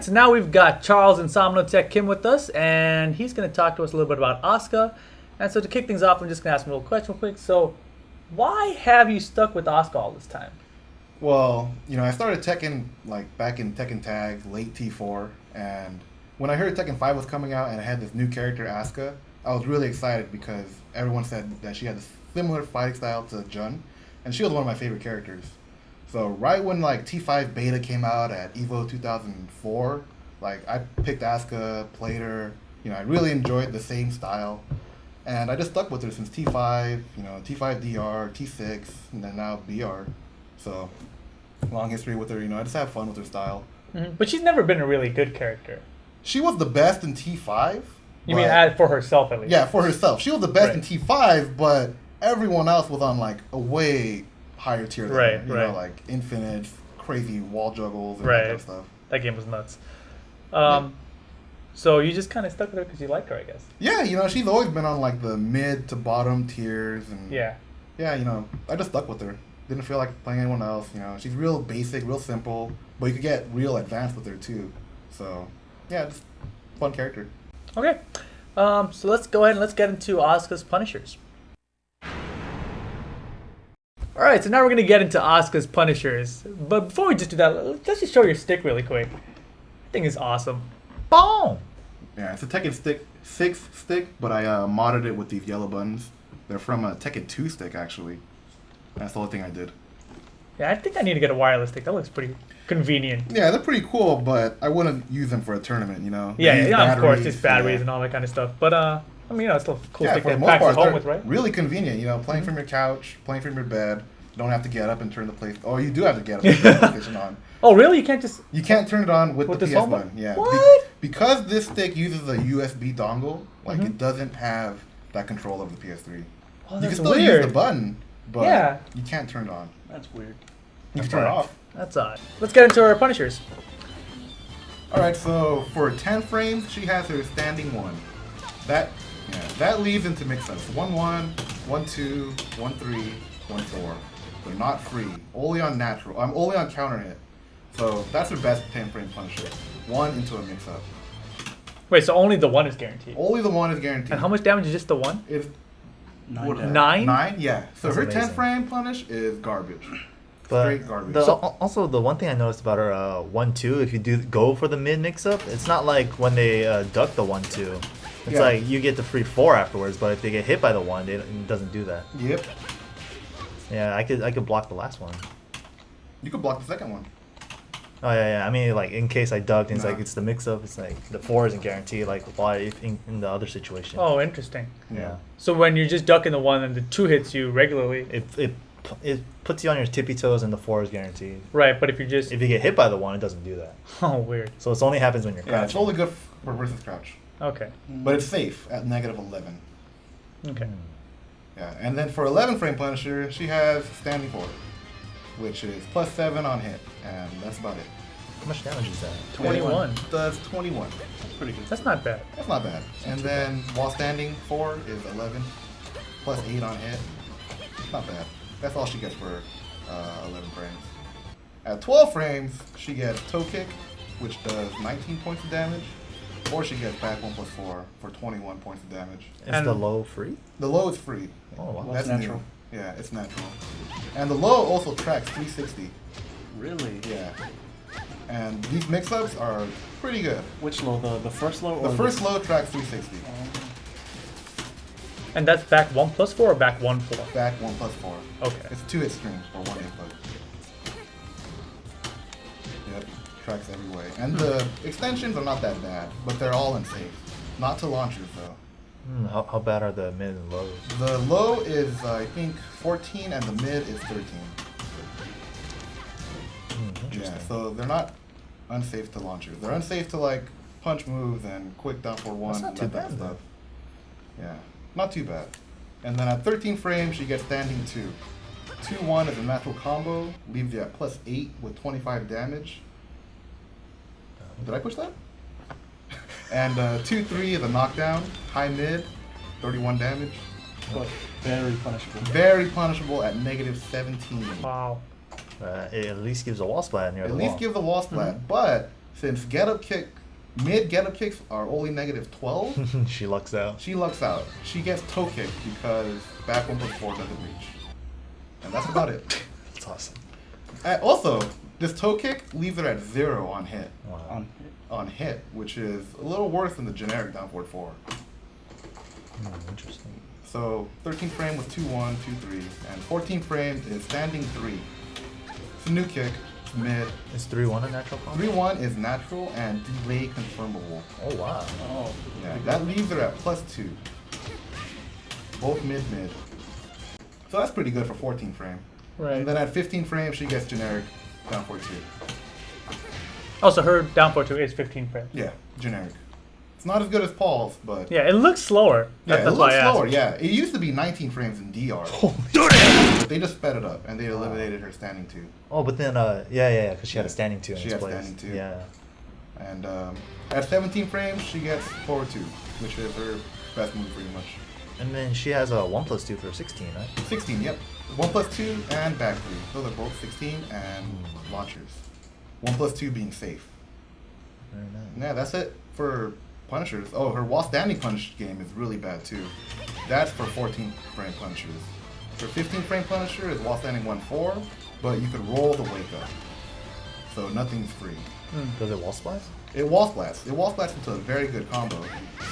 so now we've got Charles Insomnotek Kim with us, and he's going to talk to us a little bit about Asuka. And so to kick things off, I'm just going to ask him a little question real quick. So, why have you stuck with Asuka all this time? Well, I started Tekken back in Tekken Tag, late T4, and when I heard Tekken 5 was coming out and it had this new character, Asuka, I was really excited because everyone said that she had a similar fighting style to Jun, and she was one of my favorite characters. So right when T5 beta came out at EVO 2004, I picked Asuka, played her. I really enjoyed the same style, and I just stuck with her since T5. T5 DR, T6, and then now BR. So long history with her. I just have fun with her style. Mm-hmm. But she's never been a really good character. She was the best in T5. You mean for herself at least? Yeah, for herself. She was the best in T5, but everyone else was on a way higher tier than her. Right. Infinite, crazy wall juggles and that kind of stuff. That game was nuts. So you just kind of stuck with her because you liked her, I guess. Yeah, she's always been on the mid to bottom tiers, and yeah, I just stuck with her. Didn't feel like playing anyone else. She's real basic, real simple, but you could get real advanced with her too. So yeah, just fun character. Okay, so let's go ahead and let's get into Asuka's Punishers. Alright, so now we're going to get into Asuka's Punishers. But before we just do that, let's just show your stick really quick. That thing is awesome. Boom! Yeah, it's a Tekken 6 stick, but I modded it with these yellow buttons. They're from a Tekken 2 stick, actually. That's the only thing I did. Yeah, I think I need to get a wireless stick. That looks pretty convenient. Yeah, they're pretty cool, but I wouldn't use them for a tournament, Yeah, of course, just batteries and all that kind of stuff. But, it's still a cool stick to pack at home with, right? Really convenient, playing from your couch, playing from your bed. You don't have to get up and turn the place. Oh, you do have to get up and turn the PlayStation on. Oh, really? You can't just... You can't turn it on with the PS button. Yeah. What? Because this stick uses a USB dongle, it doesn't have that control over the PS3. Oh, you can still use the button, but you can't turn it on. That's weird. You can turn it off. That's odd. Let's get into our Punishers. Alright, so for 10 frames, she has her standing 1. That leads into mix-ups. 1-1, 1-2, 1-3, 1-4. They're not free. Only on natural. I'm only on counter hit. So that's her best 10 frame Punisher. 1 into a mix-up. Wait, so only the 1 is guaranteed? Only the 1 is guaranteed. And how much damage is just the 1? It's 9? 9? Yeah. So that's her amazing. 10 frame punish is garbage. Straight garbage. Also, the one thing I noticed about her 1-2, if you do go for the mid mix-up, it's not like when they duck the 1-2. It's like you get the free 4 afterwards, but if they get hit by the 1, it doesn't do that. Yep. Yeah, I could block the last one. You could block the second one. Oh yeah. I mean, in case I ducked, and it's the mix-up. It's the 4 isn't guaranteed. Why in the other situation? Oh, interesting. Yeah. So when you're just ducking the 1 and the 2 hits you regularly, it puts you on your tippy toes, and the 4 is guaranteed. Right, but if you get hit by the 1, it doesn't do that. Oh, weird. So it only happens when you're crouching. Yeah, it's only good for versus crouch. Okay. But it's safe at -11. Okay. Yeah, and then for 11 frame Punisher, she has standing 4, which is +7 on hit, and that's about it. How much damage is that? 21. Does 21. That's pretty good. That's not bad. That's not bad. And then while standing 4 is 11, +8 on hit. Not bad. That's all she gets for 11 frames. At 12 frames, she gets toe kick, which does 19 points of damage. Or she gets back 1+4 for 21 points of damage. Is the low free? The low is free. Oh, wow. That's natural. New. Yeah, it's natural. And the low also tracks 360. Really? Yeah. And these mix-ups are pretty good. Which low? The first low? The first low tracks 360. And that's back 1+4 or back 1+4? Back 1+4. Okay. It's 2 hit streams for 1 input. Yep. Tracks every way. And the extensions are not that bad, but they're all unsafe. Not to launchers though. How bad are the mid and lows? The low is I think 14 and the mid is 13. Interesting. Yeah, so they're not unsafe to launchers. They're unsafe to punch moves and quick down for 1 That's not and too that bad, stuff. Yeah, not too bad. And then at 13 frames she gets standing 2. 2-1 is a natural combo, leaves you at +8 with 25 damage. Did I push that? And 2-3 is a knockdown, high mid, 31 damage. But very punishable. Very punishable at -17. Wow. It at least gives a wall splat near At the least wall. gives a wall splat, but Since mid get up kicks are only negative 12, She lucks out. she lucks out. She gets toe kick because back 1+4 doesn't reach. And that's about it. That's awesome. Also, this toe kick leaves her at 0 on hit. Wow. On hit, which is a little worse than the generic down forward 4. Interesting. So 13 frame was 2-1, 2-3, and 14 frame is standing 3. It's a new kick, it's mid. Is 3-1 a natural combo? 3-1 is natural and delay confirmable. Oh wow. Oh. Yeah, that leaves her at +2. Both mid. So that's pretty good for 14 frame. Right. And then at 15 frame, she gets generic down forward 2. Also, her down forward 2 is 15 frames. Yeah, generic. It's not as good as Paul's, but Yeah, it looks slower. yeah, That's it why looks I asked. slower. Yeah, it used to be 19 frames in DR. But they just sped it up and they eliminated her standing 2. Oh, but then yeah, because she had a Yeah. standing 2 in She its had place. standing 2. Yeah. And at 17 frames, she gets forward 2, which is her best move pretty much. And then she has a 1+2 for 16, right? 16, yep. 1+2 and back 3. Those are both 16 and launchers. 1+2 being safe. Very nice. Yeah, that's it for punishers. Oh, her while standing punish game is really bad too. That's for 14 frame punishers. For 15 frame punisher is while standing 1-4, but you could roll the wake up. So nothing's free. Does it wall splice? It wall splats. It wall splats into a very good combo.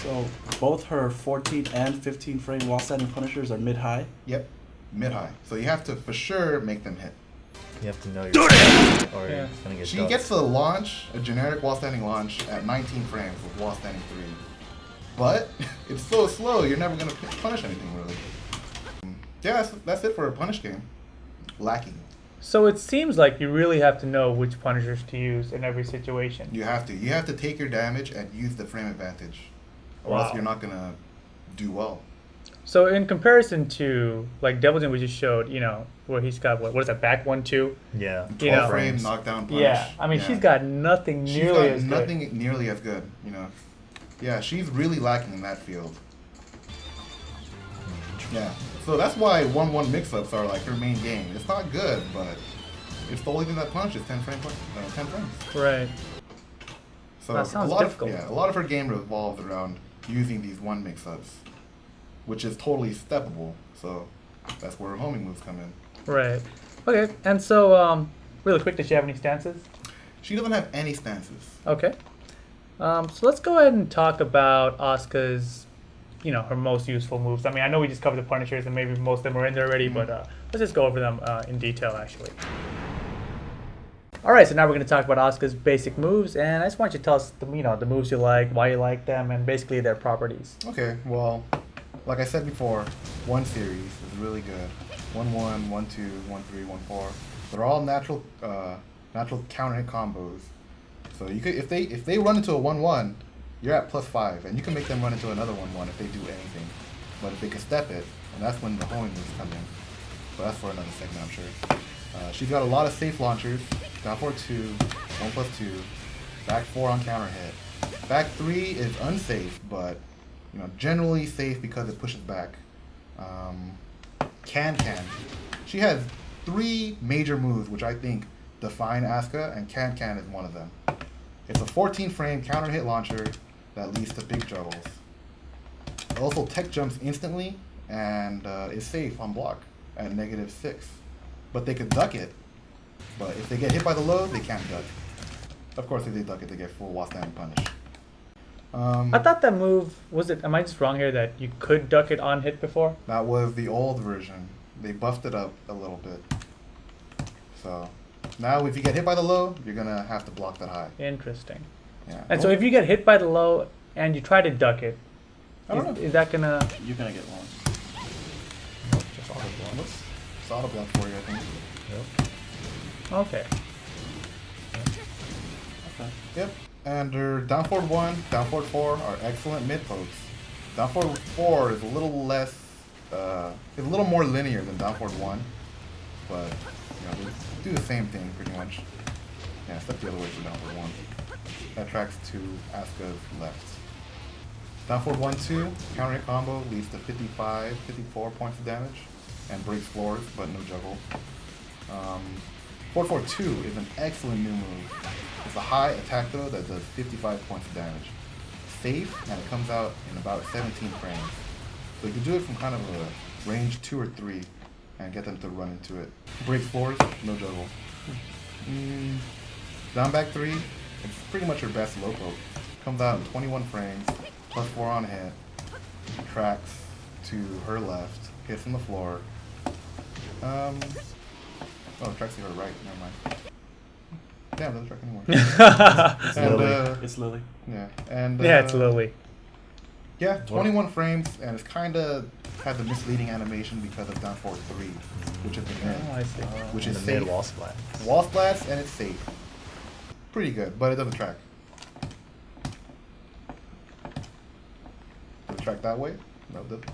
So both her 14 and 15 frame while standing punishers are mid high. Yep, mid high. So you have to for sure make them hit. You have to know your or Yeah. you're gonna get She ducked. gets to launch a generic while standing launch at 19 frames with while standing 3. But it's so slow, you're never going to punish anything really. Yeah, that's it for a punish game. Lacking. So it seems like you really have to know which punishers to use in every situation. You have to. You have to take your damage and use the frame advantage. Or else Wow. you're not going to do well. So in comparison to like Devil's Jam we just showed, where he's got what is that, back 1-2? Yeah. 12 You know. frame knockdown punish. Yeah, I mean she's got nothing She's nearly got as nothing good. nearly as good, Yeah, she's really lacking in that field. Yeah, so that's why 1-1 mix-ups are like her main game. It's not good, but it's the only thing that punches 10 frames. Right. So That sounds a lot difficult. of a lot of her game revolves around using these 1 mix-ups, which is totally steppable. So that's where her homing moves come in. Right. Okay. And so really quick, does she have any stances? She doesn't have any stances. Okay. So let's go ahead and talk about Asuka's, her most useful moves. I mean, I know we just covered the punishers and maybe most of them are in there already, but let's just go over them in detail, actually. All right, so now we're going to talk about Asuka's basic moves, and I just want you to tell us, the moves you like, why you like them, and basically their properties. Okay, well, like I said before, 1 series is really good. 1-1, 1-2, 1-3, 1-4. They're all natural counter hit combos. So you could if they run into a 1-1, you're at +5, and you can make them run into another 1-1 if they do anything. But if they can step it, and that's when the homing moves come in. So that's for another segment, I'm sure. She's got a lot of safe launchers. Down forward 2, 1+2, back 4 on counter hit. Back 3 is unsafe, but generally safe because it pushes back. Can. She has 3 major moves which I think define Asuka, and Can is one of them. It's a 14 frame counter hit launcher that leads to big juggles. It also tech jumps instantly and is safe on block at -6. But they could duck it. But if they get hit by the low, they can't duck. Of course, if they duck it, they get full while standing punish. I thought that move, am I just wrong here, that you could duck it on hit before? That was the old version. They buffed it up a little bit. So now if you get hit by the low, you're going to have to block that high. Interesting. Yeah. And so if you get hit by the low and you try to duck it, I don't know. is that going to... You're gonna get launched. Just auto block. It's auto block for you, I think. Yep. Okay. Okay. Yep. And her down forward 1, down forward 4 are excellent mid pokes. Down forward 4 is a little less, is a little more linear than down forward 1, but they do the same thing pretty much. Yeah, step the other way for down forward 1. That tracks to Asuka's left. Down forward 1-2 counter hit combo leads to 54 points of damage and breaks floors, but no juggle. 442 is an excellent new move. It's a high attack throw that does 55 points of damage. Safe, and it comes out in about 17 frames. So you can do it from kind of a range 2 or 3 and get them to run into it. Breaks floors, no juggle. Down back 3, it's pretty much your best low poke. Comes out in 21 frames, plus 4 on hit. Tracks to her left, hits from the floor. Oh, tracks to her right, never mind. Damn, doesn't track anymore. It's And, Lily. It's Lily. Yeah, and Yeah, it's Lily. yeah, 21 frames, and it's kind of had the misleading animation because of down forward 3, which is the mid, Oh, I see. which And is the mid safe. wall splat. Wall splats, and it's safe. Pretty good, but it doesn't track. Does it track that way? No, it doesn't.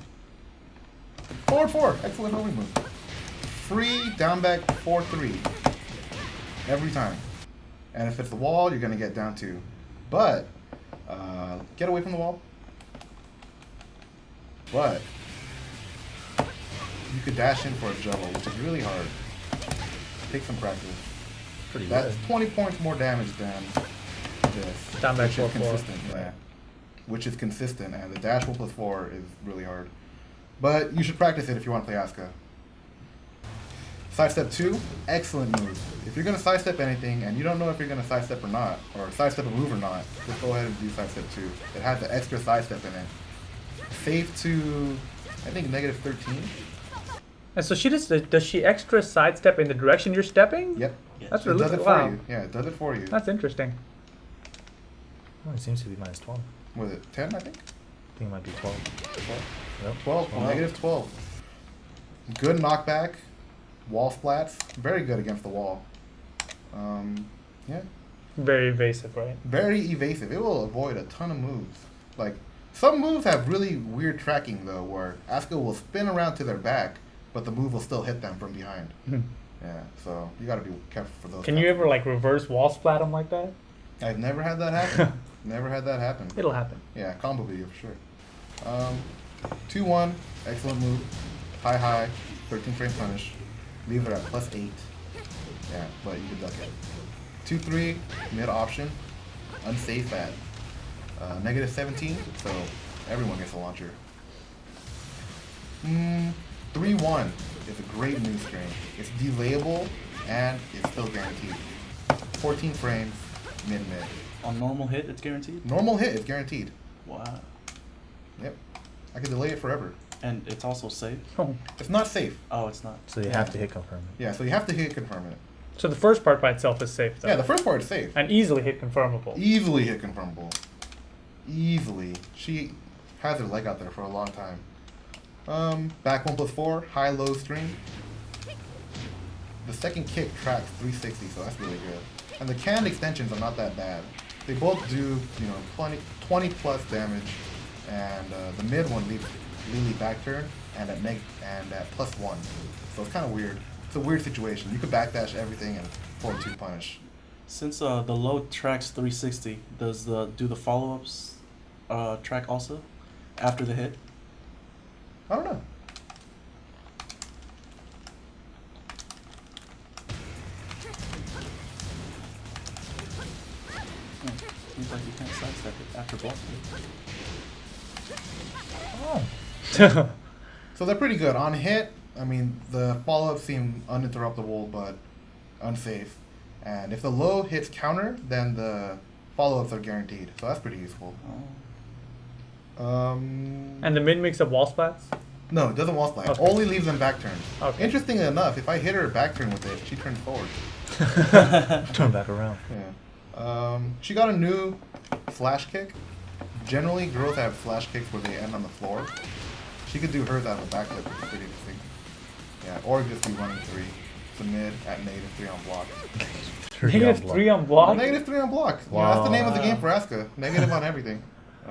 Forward 4, excellent homing move. Free down back 4-3 every time. And if it's the wall, you're gonna get down 2. But get away from the wall. But you could dash in for a juggle, which is really hard. Take some practice. Pretty That's good. 20 points more damage than this. Down back which is 4-4. consistent, yeah. Which is consistent, and the dash 1 plus 4 is really hard. But you should practice it if you want to play Asuka. Sidestep 2, excellent move. If you're going to sidestep anything and you don't know if you're going to sidestep or not, or sidestep a move or not, just go ahead and do sidestep 2. It has the extra sidestep in it. Safe to, I think, negative 13. And so does she extra sidestep in the direction you're stepping? Yep. That's It really does it for wow. you. Yeah, it does it for you. That's interesting. Oh, it seems to be minus 12. Was it 10, I think? I think it might be 12. 12? Yep. 12, Wow. negative 12. Good knockback. Wall splats. Very good against the wall. Yeah. Very evasive, right? Very evasive. It will avoid a ton of moves. Like, some moves have really weird tracking, though, where Asuka will spin around to their back, but the move will still hit them from behind. Yeah, so you gotta be careful for those. Can you ever like reverse wall splat them like that? I've never had that happen. Never had that happen. It'll happen. Yeah, combo video for sure. 2-1, excellent move. High, 13 frame punish. Leave her at plus 8. Yeah, but you can duck it. 2-3, mid option. Unsafe at negative 17, so everyone gets a launcher. 3-1 is a great new string. It's delayable and it's still guaranteed. 14 frames, mid. On normal hit, it's guaranteed? Normal hit is guaranteed. Wow. Yep. I can delay it forever. And it's also safe? Oh. It's not safe. Oh, it's not. So you have to hit confirm it. Yeah, so you have to hit confirm it. So the first part by itself is safe, though. Yeah, the first part is safe. And easily hit confirmable. Easily hit confirmable. Easily. She has her leg out there for a long time. Back 1 plus 4, high-low string. The second kick tracks 360, so that's really good. And the canned extensions are not that bad. They both do, 20 plus damage, and the mid one leaves Lily back turn and at plus 1. So it's kind of weird. It's a weird situation. You could backdash everything and forward 2 punish. Since the low tracks 360, does do the follow-ups track also after the hit? I don't know. Seems like you can't sidestep it after block hit. Oh. So they're pretty good. On hit, I mean, the follow-ups seem uninterruptible but unsafe. And if the low hits counter, then the follow-ups are guaranteed. So that's pretty useful. Oh. And the mid mix of wall splats? No, it doesn't wall splat. Okay. Only leaves them back turn. Okay. Interestingly enough, if I hit her back turn with it, she turns forward. Turn back around. Yeah. She got a new flash kick. Generally, girls have flash kicks where they end on the floor. She could do hers out of a backflip, which is pretty interesting. Yeah, or just be running 3. It's a mid at negative 3 on block. Negative 3 on block? Negative 3 on block. Wow. That's the name of the game for Asuka. Negative on everything.